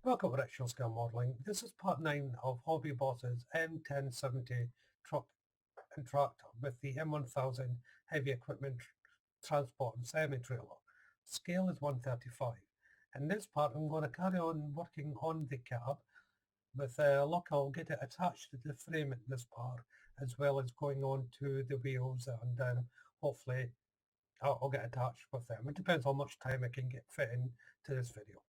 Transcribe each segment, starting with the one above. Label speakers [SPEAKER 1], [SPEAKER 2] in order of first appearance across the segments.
[SPEAKER 1] Welcome to Ritual Scale Modelling. This is part 9 of Hobby Boss's M1070 truck and tractor with the M1000 heavy equipment transport and semi-trailer. Scale is 135. In this part I'm going to carry on working on the cab. With luck I'll get it attached to the frame at this part, as well as going on to the wheels, and hopefully I'll get attached with them. It depends how much time I can get fit into this video.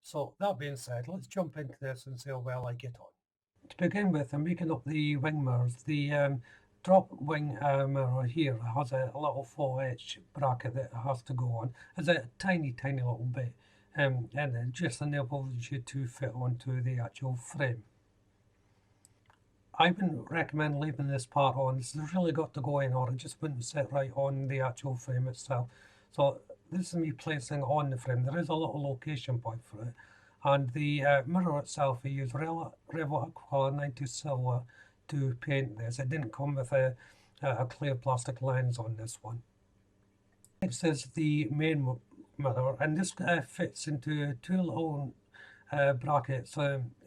[SPEAKER 1] So that being said, let's jump into this and see how well I get on. To begin with, I'm making up the wing mirrors. The drop wing mirror here has a little 4H bracket that it has to go on. It's a tiny little bit, and it just enables you to fit onto the actual frame. I wouldn't recommend leaving this part on. This has really got to go in, or it just wouldn't sit right on the actual frame itself. So this is me placing on the frame. There is a little location point for it. And the mirror itself, I used Revit Aquacolor 90 Silver to paint this. It didn't come with a clear plastic lens on this one. Next is the main mirror, and this fits into two little brackets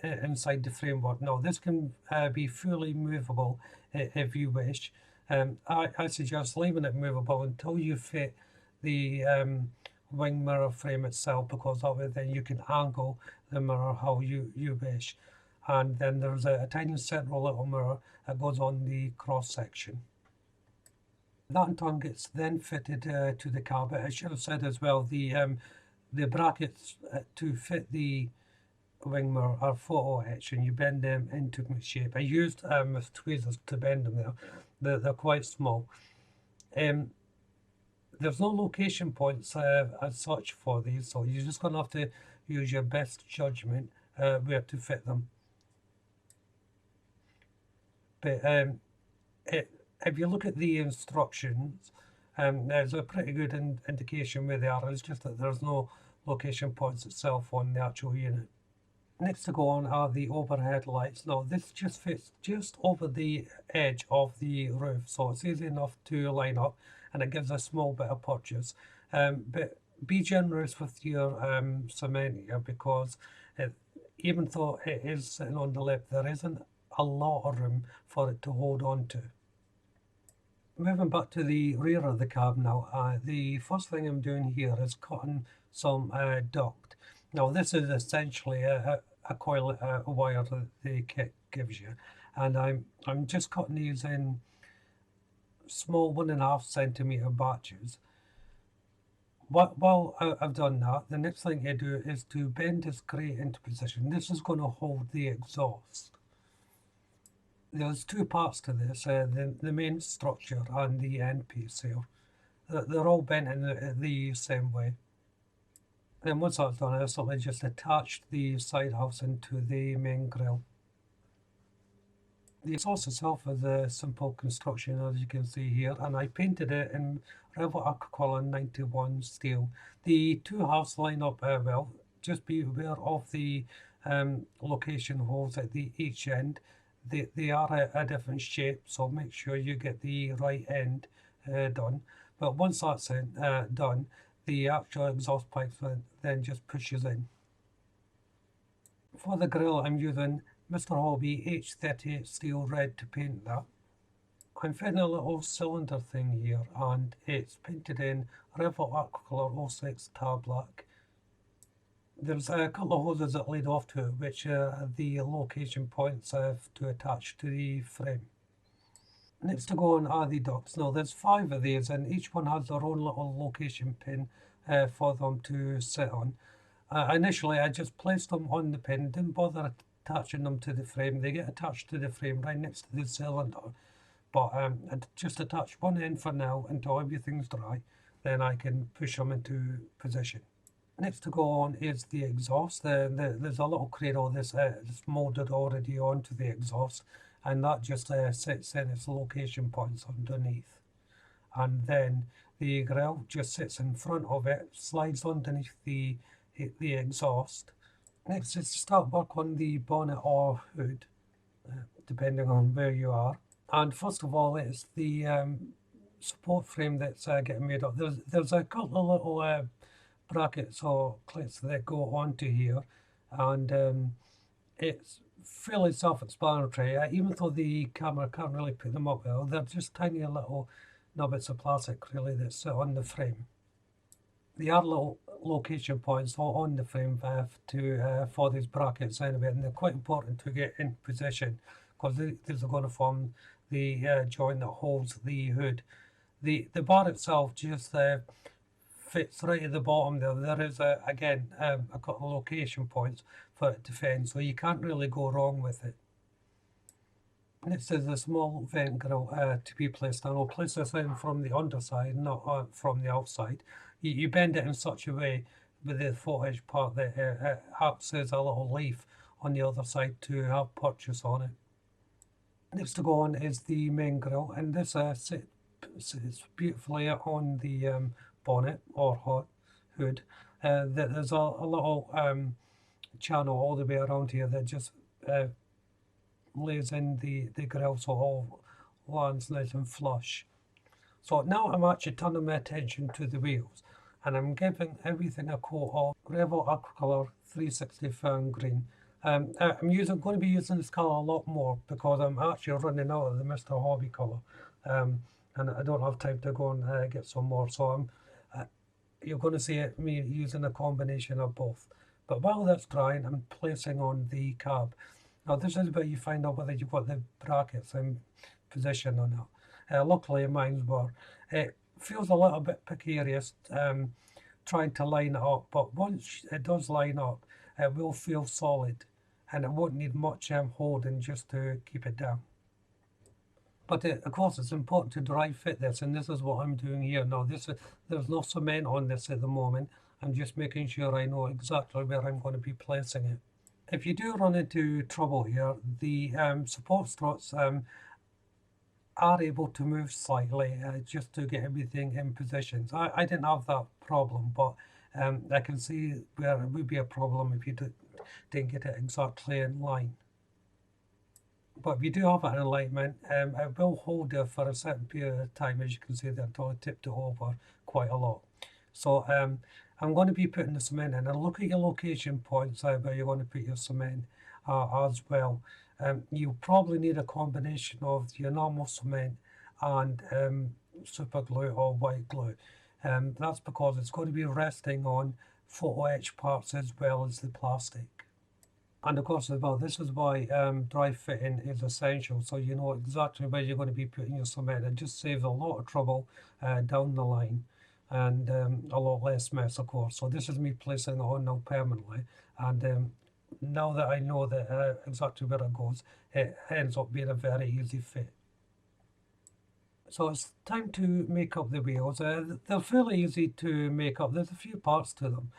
[SPEAKER 1] inside the framework. Now this can be fully movable if you wish. I suggest leaving it movable until you fit the wing mirror frame itself, because that way then you can angle the mirror how you wish. And then there's a tiny central little mirror that goes on the cross section. That in turn gets then fitted to the cab. I should have said as well, the brackets to fit the wing mirror are photo etch, and you bend them into shape. I used with tweezers to bend them there. They're quite small. There's no location points as such for these, so you're just going to have to use your best judgment where to fit them. But if you look at the instructions, there's a pretty good indication where they are. It's just that there's no location points itself on the actual unit. Next to go on are the overhead lights. Now this just fits just over the edge of the roof, so it's easy enough to line up, and it gives a small bit of purchase. But be generous with your cement here, because even though it is sitting on the lip, there isn't a lot of room for it to hold on to. Moving back to the rear of the cab now, the first thing I'm doing here is cutting some duct. Now this is essentially a coil wire that the kit gives you, and I'm just cutting these in small 1.5 centimeter batches. While I've done that, the next thing I do is to bend this grate into position. This is going to hold the exhaust. There's two parts to this, the main structure and the end piece here. They're all bent in the same way. Then once that's done, I simply just attached the side housing to the main grille. The exhaust itself is a simple construction, as you can see here, and I painted it in Revit Aquacolor 91 steel. The two halves line up well. Just be aware of the location holes at each end. They are a different shape, so make sure you get the right end done. But once that's done, the actual exhaust pipe then just pushes in. For the grille, I'm using Mr. Hobby H38 steel red to paint that. I'm fitting a little cylinder thing here, and it's painted in Revit Aquacolor 06 tar black. There's a couple of hoses that lead off to it, which are the location points to attach to the frame. Next to go on are the ducts. Now there's 5 of these, and each one has their own little location pin for them to sit on. Initially I just placed them on the pin, didn't bother attaching them to the frame. They get attached to the frame right next to the cylinder, but I just attach one end for now until everything's dry, then I can push them into position. Next to go on is the exhaust. There's a little cradle that's molded already onto the exhaust, and that just sits in its location points underneath. And then the grille just sits in front of it, slides underneath the exhaust. Next is to start work on the bonnet or hood, depending on where you are. And first of all, it's the support frame that's getting made up. There's a couple of little brackets or clips that go onto here, and it's fairly self-explanatory. Even though the camera can't really pick them up well, they're just tiny little nubbits of plastic really that sit on the frame. They are little location points on the frame for these brackets anyway, and they're quite important to get in position because these are going to form the joint that holds the hood. The bar itself just fits right at the bottom there. There is again a couple of location points for it to fit in, so you can't really go wrong with it. Next is a small vent grill to be placed on. I'll place this in from the underside, not from the outside. You bend it in such a way with the footage part that it acts as a little leaf on the other side to have purchase on it. Next to go on is the main grill, and this sits beautifully on the bonnet or hood. There's a little channel all the way around here that just lays in the grill so it all lands nice and flush. So now I'm actually turning my attention to the wheels, and I'm giving everything a coat of Revel Aquacolor 360 Fern Green. I'm going to be using this colour a lot more because I'm actually running out of the Mr. Hobby colour, and I don't have time to go and get some more. So you're going to see me using a combination of both. But while that's drying, I'm placing on the cab. Now this is where you find out whether you've got the brackets in position or not. Luckily mine were. It feels a little bit precarious trying to line it up, but once it does line up, it will feel solid and it won't need much holding just to keep it down. But of course it's important to dry fit this, and this is what I'm doing here now. There's no cement on this at the moment. I'm just making sure I know exactly where I'm going to be placing it. If you do run into trouble here, the support struts are able to move slightly just to get everything in positions. I didn't have that problem, but I can see where it would be a problem if you didn't get it exactly in line. But if you do have an alignment, it will hold it for a certain period of time, as you can see there, until I tipped it over quite a lot. So I'm going to be putting the cement in, and look at your location points where you're going to put your cement as well. You probably need a combination of your normal cement and super glue or white glue. That's because it's going to be resting on photo etch parts as well as the plastic. And of course as well, this is why dry fitting is essential, so you know exactly where you're going to be putting your cement. It just saves a lot of trouble down the line, and a lot less mess of course. So this is me placing it on now permanently, and now that I know that exactly where it goes, it ends up being a very easy fit. So it's time to make up the wheels. They're fairly easy to make up. There's a few parts to them.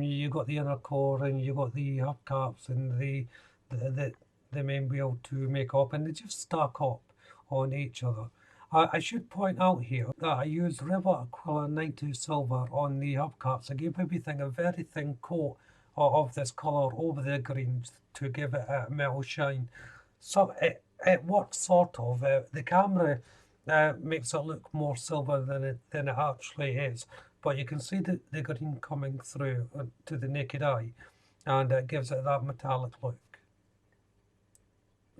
[SPEAKER 1] You've got the inner core, and you've got the hubcaps and the main wheel to make up, and they just stack up on each other. I should point out here that I used River Aquila 92 Silver on the hubcaps. I gave everything a very thin coat of this colour over the green to give it a metal shine. So it works sort of. The camera makes it look more silver than it actually is, but you can see the green coming through to the naked eye, and it gives it that metallic look.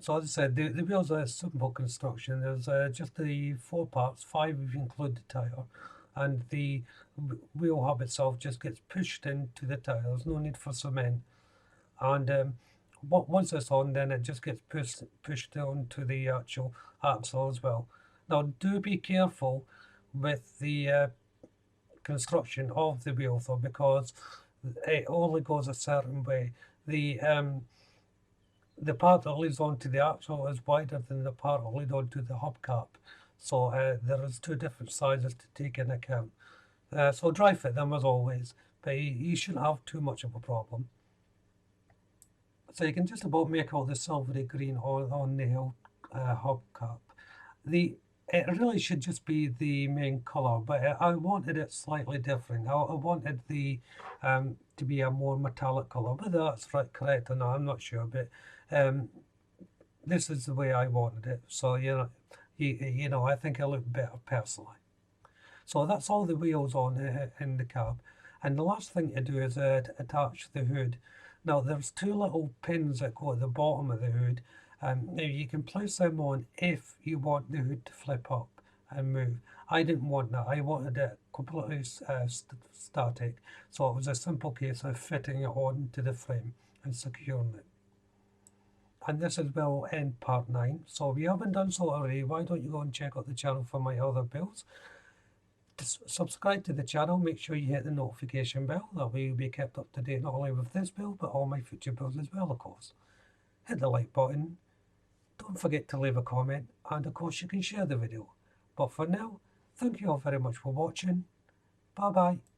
[SPEAKER 1] So as I said, the wheels are a simple construction. There's just the 4 parts, 5 if you include the tyre, and the wheel hub itself just gets pushed into the tyre. There's no need for cement, and once it's on, then it just gets pushed onto the actual axle as well. Now do be careful with the construction of the wheel though, because it only goes a certain way. The part that leads onto the axle is wider than the part that leads onto the hubcap, so there is 2 different sizes to take into account. So dry fit them as always, but you shouldn't have too much of a problem. So you can just about make all the silvery green on the hubcap. It really should just be the main colour, but I wanted it slightly different. I wanted the to be a more metallic colour. Whether that's correct or not, I'm not sure, but this is the way I wanted it. So you know, I think it looked better personally. So that's all the wheels on in the cab, and the last thing to do is attach the hood. Now there's two little pins that go at the bottom of the hood. Now you can place them on if you want the hood to flip up and move. I didn't want that. I wanted it completely static. So it was a simple case of fitting it onto the frame and securing it. And this is will end part 9. So if you haven't done so already, why don't you go and check out the channel for my other builds. Subscribe to the channel, make sure you hit the notification bell, that way you'll be kept up to date not only with this build but all my future builds as well, of course. Hit the like button, don't forget to leave a comment, and of course you can share the video. But for now, thank you all very much for watching, bye bye.